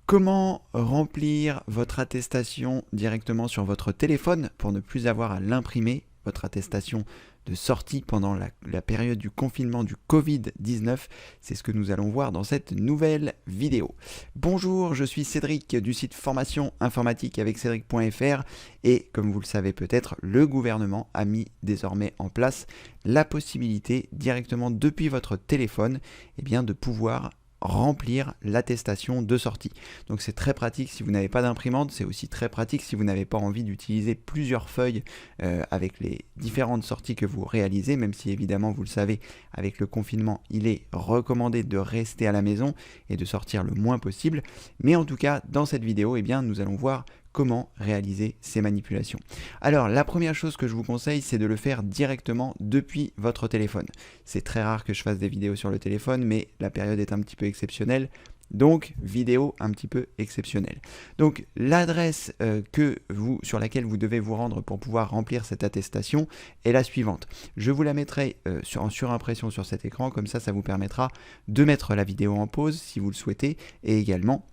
Comment remplir votre attestation directement sur votre téléphone pour ne plus avoir à l'imprimer, votre attestation de sortie pendant la période du confinement du Covid-19? C'est ce que nous allons voir dans cette nouvelle vidéo. Bonjour, je suis Cédric du site formation informatique avec Cédric.fr et comme vous le savez peut-être, le gouvernement a mis désormais en place la possibilité directement depuis votre téléphone de pouvoir remplir l'attestation de sortie. Donc c'est très pratique si vous n'avez pas d'imprimante, c'est aussi très pratique si vous n'avez pas envie d'utiliser plusieurs feuilles avec les différentes sorties que vous réalisez, même si évidemment vous le savez, avec le confinement, il est recommandé de rester à la maison et de sortir le moins possible. Mais en tout cas, dans cette vidéo, nous allons voir comment réaliser ces manipulations. Alors la première chose que je vous conseille, c'est de le faire directement depuis votre téléphone. C'est très rare que je fasse des vidéos sur le téléphone, mais la période est un petit peu exceptionnelle. Donc, vidéo un petit peu exceptionnelle. Donc, l'adresse sur laquelle vous devez vous rendre pour pouvoir remplir cette attestation est la suivante. Je vous la mettrai en surimpression sur cet écran, comme ça vous permettra de mettre la vidéo en pause si vous le souhaitez, et également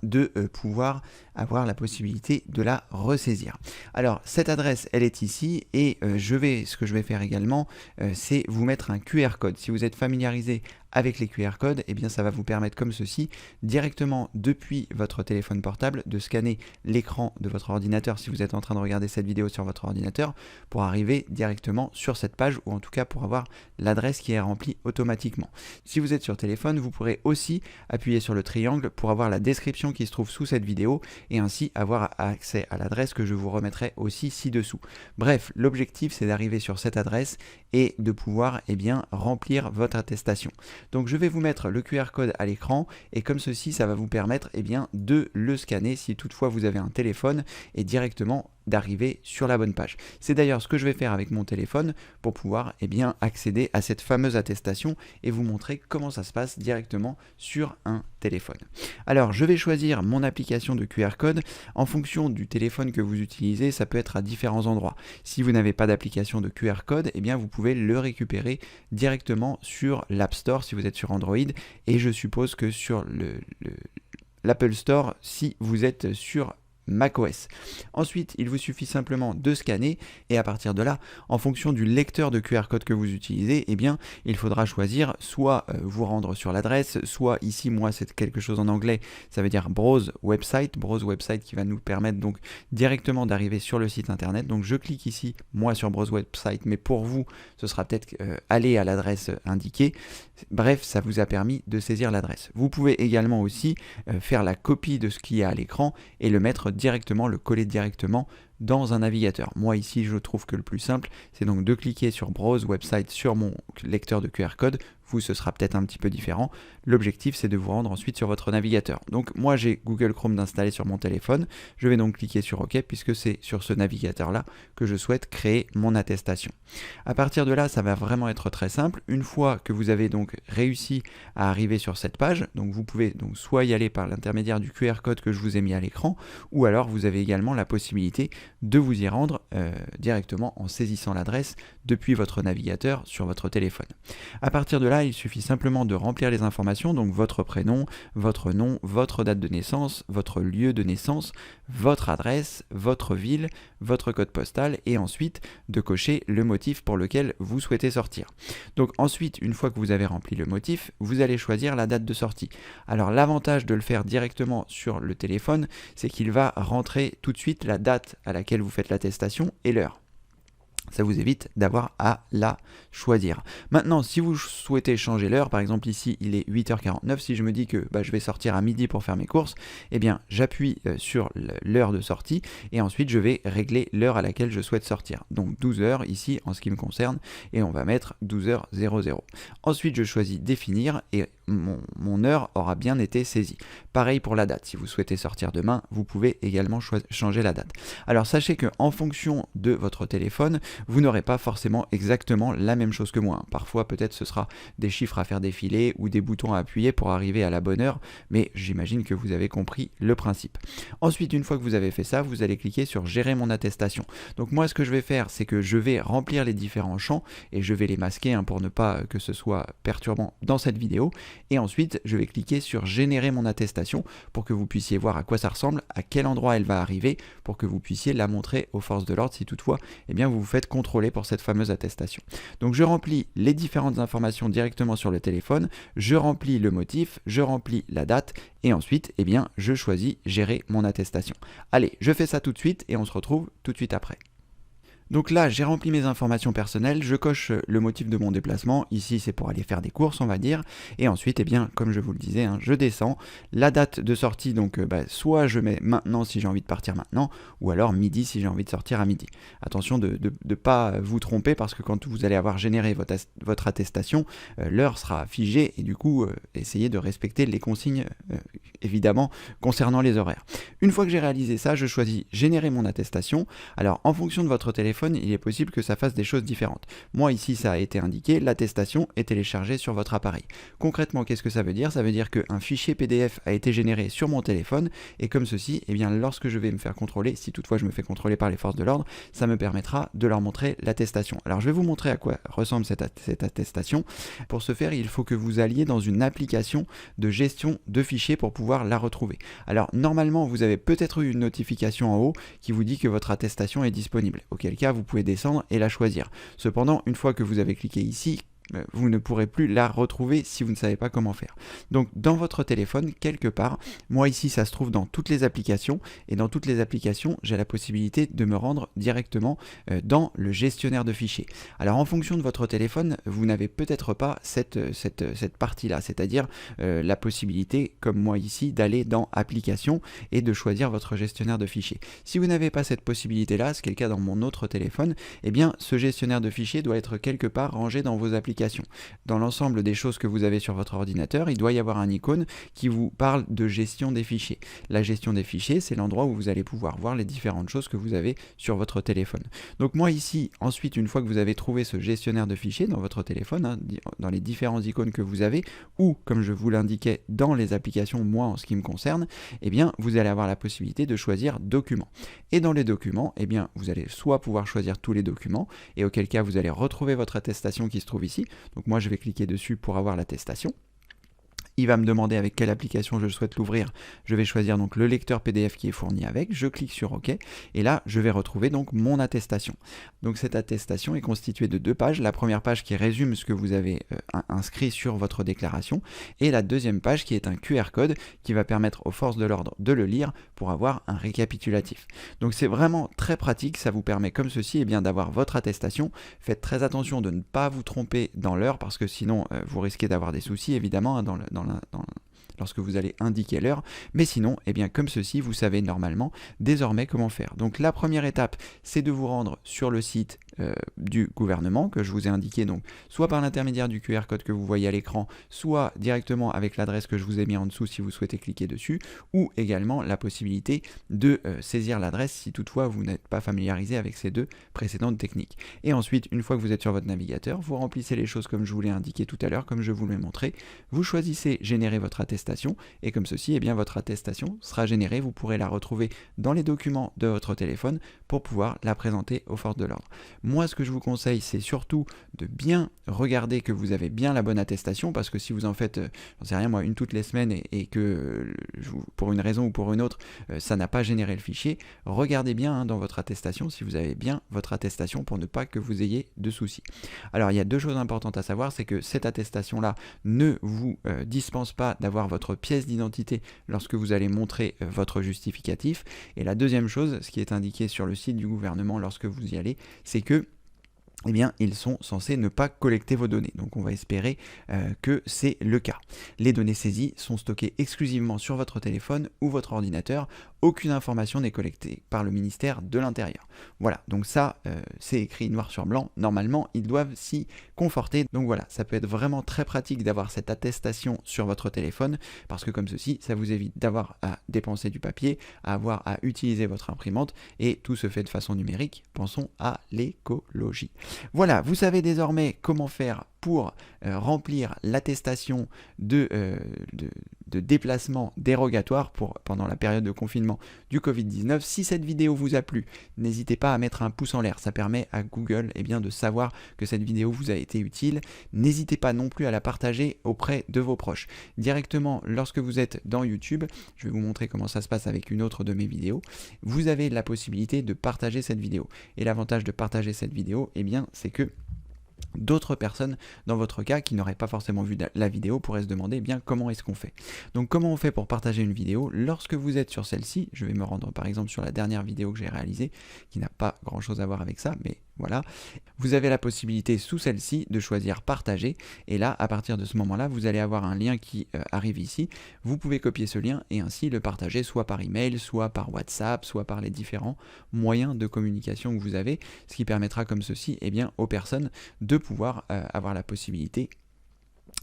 de pouvoir avoir la possibilité de la ressaisir. Alors cette adresse elle est ici et ce que je vais faire également c'est vous mettre un QR code. Si vous êtes familiarisé avec les QR codes, ça va vous permettre comme ceci, directement depuis votre téléphone portable, de scanner l'écran de votre ordinateur si vous êtes en train de regarder cette vidéo sur votre ordinateur, pour arriver directement sur cette page, ou en tout cas pour avoir l'adresse qui est remplie automatiquement. Si vous êtes sur téléphone, vous pourrez aussi appuyer sur le triangle pour avoir la description qui se trouve sous cette vidéo, et ainsi avoir accès à l'adresse que je vous remettrai aussi ci-dessous. Bref, l'objectif c'est d'arriver sur cette adresse et de pouvoir remplir votre attestation. Donc je vais vous mettre le QR code à l'écran et comme ceci, ça va vous permettre de le scanner si toutefois vous avez un téléphone et directement d'arriver sur la bonne page. C'est d'ailleurs ce que je vais faire avec mon téléphone pour pouvoir accéder à cette fameuse attestation et vous montrer comment ça se passe directement sur un téléphone. Alors je vais choisir mon application de QR code. En fonction du téléphone que vous utilisez, ça peut être à différents endroits. Si vous n'avez pas d'application de QR code, vous pouvez le récupérer directement sur l'App Store si vous êtes sur Android, et je suppose que sur l'Apple Store si vous êtes sur macOS. Ensuite, il vous suffit simplement de scanner et à partir de là, en fonction du lecteur de QR code que vous utilisez, il faudra choisir soit vous rendre sur l'adresse, soit ici, moi c'est quelque chose en anglais, ça veut dire browse website qui va nous permettre donc directement d'arriver sur le site internet. Donc je clique ici, moi sur browse website, mais pour vous, ce sera peut-être aller à l'adresse indiquée. Bref, ça vous a permis de saisir l'adresse. Vous pouvez également aussi faire la copie de ce qu'il y a à l'écran et le coller directement dans un navigateur. Moi ici je trouve que le plus simple c'est donc de cliquer sur Browse Website sur mon lecteur de QR code. Vous ce sera peut-être un petit peu différent. L'objectif c'est de vous rendre ensuite sur votre navigateur. Donc moi j'ai Google Chrome d'installer sur mon téléphone. Je vais donc cliquer sur OK puisque c'est sur ce navigateur là que je souhaite créer mon attestation. À partir de là ça va vraiment être très simple. Une fois que vous avez donc réussi à arriver sur cette page, donc vous pouvez donc soit y aller par l'intermédiaire du QR code que je vous ai mis à l'écran, ou alors vous avez également la possibilité de vous y rendre directement en saisissant l'adresse depuis votre navigateur sur votre téléphone. À partir de là, il suffit simplement de remplir les informations, donc votre prénom, votre nom, votre date de naissance, votre lieu de naissance, votre adresse, votre ville, votre code postal et ensuite de cocher le motif pour lequel vous souhaitez sortir. Donc ensuite, une fois que vous avez rempli le motif, vous allez choisir la date de sortie. Alors l'avantage de le faire directement sur le téléphone, c'est qu'il va rentrer tout de suite la date à laquelle vous faites l'attestation et l'heure. Ça vous évite d'avoir à la choisir. Maintenant, si vous souhaitez changer l'heure, par exemple ici il est 8h49, si je me dis que je vais sortir à midi pour faire mes courses, j'appuie sur l'heure de sortie et ensuite je vais régler l'heure à laquelle je souhaite sortir. Donc 12h ici en ce qui me concerne et on va mettre 12h00. Ensuite je choisis définir et mon heure aura bien été saisie. Pareil pour la date, si vous souhaitez sortir demain, vous pouvez également changer la date. Alors sachez que en fonction de votre téléphone, vous n'aurez pas forcément exactement la même chose que moi. Parfois peut-être ce sera des chiffres à faire défiler ou des boutons à appuyer pour arriver à la bonne heure, mais j'imagine que vous avez compris le principe. Ensuite, une fois que vous avez fait ça, vous allez cliquer sur gérer mon attestation. Donc moi ce que je vais faire, c'est que je vais remplir les différents champs et je vais les masquer pour ne pas que ce soit perturbant dans cette vidéo. Et ensuite, je vais cliquer sur générer mon attestation pour que vous puissiez voir à quoi ça ressemble, à quel endroit elle va arriver, pour que vous puissiez la montrer aux forces de l'ordre si toutefois vous vous faites contrôler pour cette fameuse attestation. Donc je remplis les différentes informations directement sur le téléphone, je remplis le motif, je remplis la date et ensuite je choisis gérer mon attestation. Allez, je fais ça tout de suite et on se retrouve tout de suite après. Donc là, j'ai rempli mes informations personnelles, je coche le motif de mon déplacement, ici c'est pour aller faire des courses on va dire, et ensuite, comme je vous le disais, je descends, la date de sortie, donc soit je mets maintenant si j'ai envie de partir maintenant, ou alors midi si j'ai envie de sortir à midi. Attention de ne pas vous tromper parce que quand vous allez avoir généré votre attestation, l'heure sera figée et du coup, essayez de respecter les consignes évidemment concernant les horaires. Une fois que j'ai réalisé ça, je choisis générer mon attestation. Alors en fonction de votre téléphone, il est possible que ça fasse des choses différentes. Moi ici ça a été indiqué, l'attestation est téléchargée sur votre appareil. Concrètement, qu'est-ce que ça veut dire? Ça veut dire qu'un fichier PDF a été généré sur mon téléphone et comme ceci, lorsque je vais me faire contrôler, si toutefois je me fais contrôler par les forces de l'ordre, ça me permettra de leur montrer l'attestation. Alors je vais vous montrer à quoi ressemble cette attestation. Pour ce faire, il faut que vous alliez dans une application de gestion de fichiers pour pouvoir la retrouver. Alors normalement, vous avez peut-être eu une notification en haut qui vous dit que votre attestation est disponible. Auquel cas, vous pouvez descendre et la choisir. Cependant, une fois que vous avez cliqué ici, vous ne pourrez plus la retrouver si vous ne savez pas comment faire. Donc dans votre téléphone, quelque part, moi ici ça se trouve dans toutes les applications et dans toutes les applications j'ai la possibilité de me rendre directement dans le gestionnaire de fichiers. Alors en fonction de votre téléphone, vous n'avez peut-être pas cette partie-là, c'est-à-dire la possibilité, comme moi ici, d'aller dans applications et de choisir votre gestionnaire de fichiers. Si vous n'avez pas cette possibilité-là, ce qui est le cas dans mon autre téléphone, ce gestionnaire de fichiers doit être quelque part rangé dans vos applications. Dans l'ensemble des choses que vous avez sur votre ordinateur, il doit y avoir un icône qui vous parle de gestion des fichiers. La gestion des fichiers, c'est l'endroit où vous allez pouvoir voir les différentes choses que vous avez sur votre téléphone. Donc moi ici, ensuite, une fois que vous avez trouvé ce gestionnaire de fichiers dans votre téléphone, dans les différents icônes que vous avez, ou comme je vous l'indiquais dans les applications, moi en ce qui me concerne, vous allez avoir la possibilité de choisir documents. Et dans les documents, vous allez soit pouvoir choisir tous les documents, et auquel cas vous allez retrouver votre attestation qui se trouve ici. Donc moi je vais cliquer dessus pour avoir l'attestation. Il va me demander avec quelle application je souhaite l'ouvrir. Je vais choisir donc le lecteur PDF qui est fourni avec. Je clique sur OK et là je vais retrouver donc mon attestation. Donc cette attestation est constituée de deux pages. La première page qui résume ce que vous avez inscrit sur votre déclaration et la deuxième page qui est un QR code qui va permettre aux forces de l'ordre de le lire pour avoir un récapitulatif. Donc c'est vraiment très pratique. Ça vous permet comme ceci d'avoir votre attestation. Faites très attention de ne pas vous tromper dans l'heure parce que sinon vous risquez d'avoir des soucis évidemment lorsque vous allez indiquer l'heure, mais sinon, comme ceci, vous savez normalement désormais comment faire. Donc la première étape, c'est de vous rendre sur le site du gouvernement que je vous ai indiqué, donc soit par l'intermédiaire du QR code que vous voyez à l'écran, soit directement avec l'adresse que je vous ai mis en dessous si vous souhaitez cliquer dessus, ou également la possibilité de saisir l'adresse si toutefois vous n'êtes pas familiarisé avec ces deux précédentes techniques. Et ensuite, une fois que vous êtes sur votre navigateur, vous remplissez les choses comme je vous l'ai indiqué tout à l'heure, comme je vous l'ai montré, vous choisissez générer votre attestation, et comme ceci, votre attestation sera générée, vous pourrez la retrouver dans les documents de votre téléphone pour pouvoir la présenter aux forces de l'ordre. Moi, ce que je vous conseille, c'est surtout de bien regarder que vous avez bien la bonne attestation, parce que si vous en faites, j'en sais rien moi, une toutes les semaines et que pour une raison ou pour une autre, ça n'a pas généré le fichier, regardez bien dans votre attestation si vous avez bien votre attestation pour ne pas que vous ayez de soucis. Alors, il y a deux choses importantes à savoir, c'est que cette attestation-là ne vous dispense pas d'avoir votre pièce d'identité lorsque vous allez montrer votre justificatif. Et la deuxième chose, ce qui est indiqué sur le site du gouvernement lorsque vous y allez, c'est que ils sont censés ne pas collecter vos données. Donc on va espérer que c'est le cas. Les données saisies sont stockées exclusivement sur votre téléphone ou votre ordinateur. Aucune information n'est collectée par le ministère de l'Intérieur. Voilà, donc ça, c'est écrit noir sur blanc. Normalement, ils doivent s'y conforter. Donc voilà, ça peut être vraiment très pratique d'avoir cette attestation sur votre téléphone, parce que comme ceci, ça vous évite d'avoir à dépenser du papier, à avoir à utiliser votre imprimante, et tout se fait de façon numérique. Pensons à l'écologie. Voilà, vous savez désormais comment faire pour remplir l'attestation de déplacement dérogatoire pendant la période de confinement du Covid-19. Si cette vidéo vous a plu, n'hésitez pas à mettre un pouce en l'air. Ça permet à Google de savoir que cette vidéo vous a été utile. N'hésitez pas non plus à la partager auprès de vos proches. Directement, lorsque vous êtes dans YouTube, je vais vous montrer comment ça se passe avec une autre de mes vidéos, vous avez la possibilité de partager cette vidéo. Et l'avantage de partager cette vidéo, c'est que d'autres personnes, dans votre cas, qui n'auraient pas forcément vu la vidéo, pourraient se demander comment est-ce qu'on fait. Donc comment on fait pour partager une vidéo? Lorsque vous êtes sur celle-ci, je vais me rendre par exemple sur la dernière vidéo que j'ai réalisée, qui n'a pas grand chose à voir avec ça, mais voilà, vous avez la possibilité sous celle-ci de choisir partager, et là, à partir de ce moment-là, vous allez avoir un lien qui arrive ici. Vous pouvez copier ce lien et ainsi le partager soit par email, soit par WhatsApp, soit par les différents moyens de communication que vous avez, ce qui permettra comme ceci aux personnes de pouvoir avoir la possibilité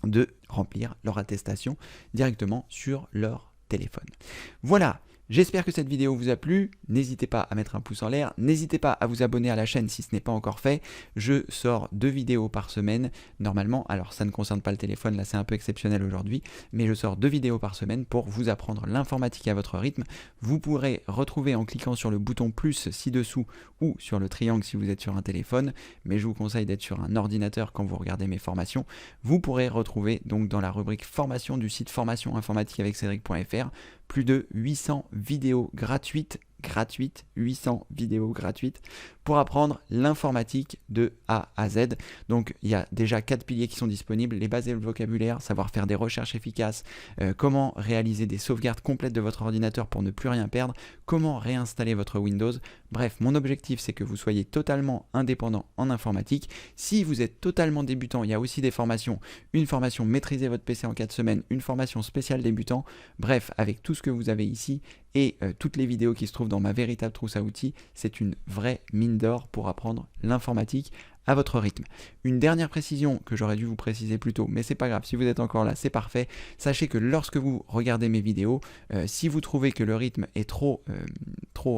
de remplir leur attestation directement sur leur téléphone. Voilà. J'espère que cette vidéo vous a plu, n'hésitez pas à mettre un pouce en l'air, n'hésitez pas à vous abonner à la chaîne si ce n'est pas encore fait. Je sors 2 vidéos par semaine, normalement, alors ça ne concerne pas le téléphone, là c'est un peu exceptionnel aujourd'hui, mais je sors 2 vidéos par semaine pour vous apprendre l'informatique à votre rythme. Vous pourrez retrouver en cliquant sur le bouton plus ci-dessous ou sur le triangle si vous êtes sur un téléphone, mais je vous conseille d'être sur un ordinateur quand vous regardez mes formations. Vous pourrez retrouver donc dans la rubrique formation du site formation informatique avec Cédric.fr plus de 800 vidéos gratuites, 800 vidéos gratuites pour apprendre l'informatique de A à Z. Donc il y a déjà 4 piliers qui sont disponibles, les bases et le vocabulaire, savoir faire des recherches efficaces, comment réaliser des sauvegardes complètes de votre ordinateur pour ne plus rien perdre, comment réinstaller votre Windows. Bref, mon objectif c'est que vous soyez totalement indépendant en informatique. Si vous êtes totalement débutant, il y a aussi des formations, une formation maîtriser votre PC en 4 semaines, une formation spéciale débutant. Bref, avec tout ce que vous avez ici et toutes les vidéos qui se trouvent dans ma véritable trousse à outils, c'est une vraie mine d'or pour apprendre l'informatique à votre rythme. Une dernière précision que j'aurais dû vous préciser plus tôt, mais c'est pas grave, si vous êtes encore là, c'est parfait. Sachez que lorsque vous regardez mes vidéos, si vous trouvez que le rythme est trop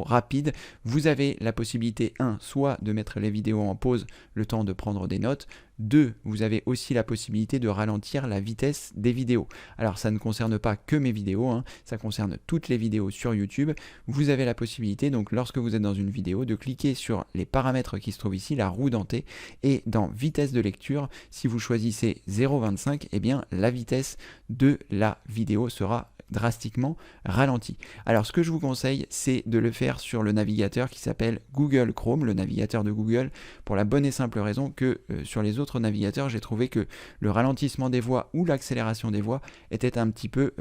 rapide, vous avez la possibilité, soit de mettre les vidéos en pause le temps de prendre des notes, 2, vous avez aussi la possibilité de ralentir la vitesse des vidéos. Alors ça ne concerne pas que mes vidéos, ça concerne toutes les vidéos sur YouTube. Vous avez la possibilité, donc lorsque vous êtes dans une vidéo, de cliquer sur les paramètres qui se trouvent ici, la roue dentée, et dans vitesse de lecture, si vous choisissez 0,25, la vitesse de la vidéo sera drastiquement ralenti. Alors ce que je vous conseille, c'est de le faire sur le navigateur qui s'appelle Google Chrome, le navigateur de Google, pour la bonne et simple raison que sur les autres navigateurs, j'ai trouvé que le ralentissement des voix ou l'accélération des voix était un petit peu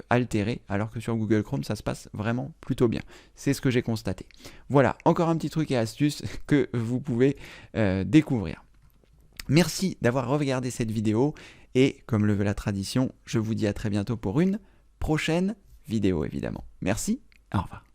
altéré, alors que sur Google Chrome, ça se passe vraiment plutôt bien. C'est ce que j'ai constaté. Voilà, encore un petit truc et astuce que vous pouvez découvrir. Merci d'avoir regardé cette vidéo et comme le veut la tradition, je vous dis à très bientôt pour une prochaine vidéo évidemment. Merci, au revoir.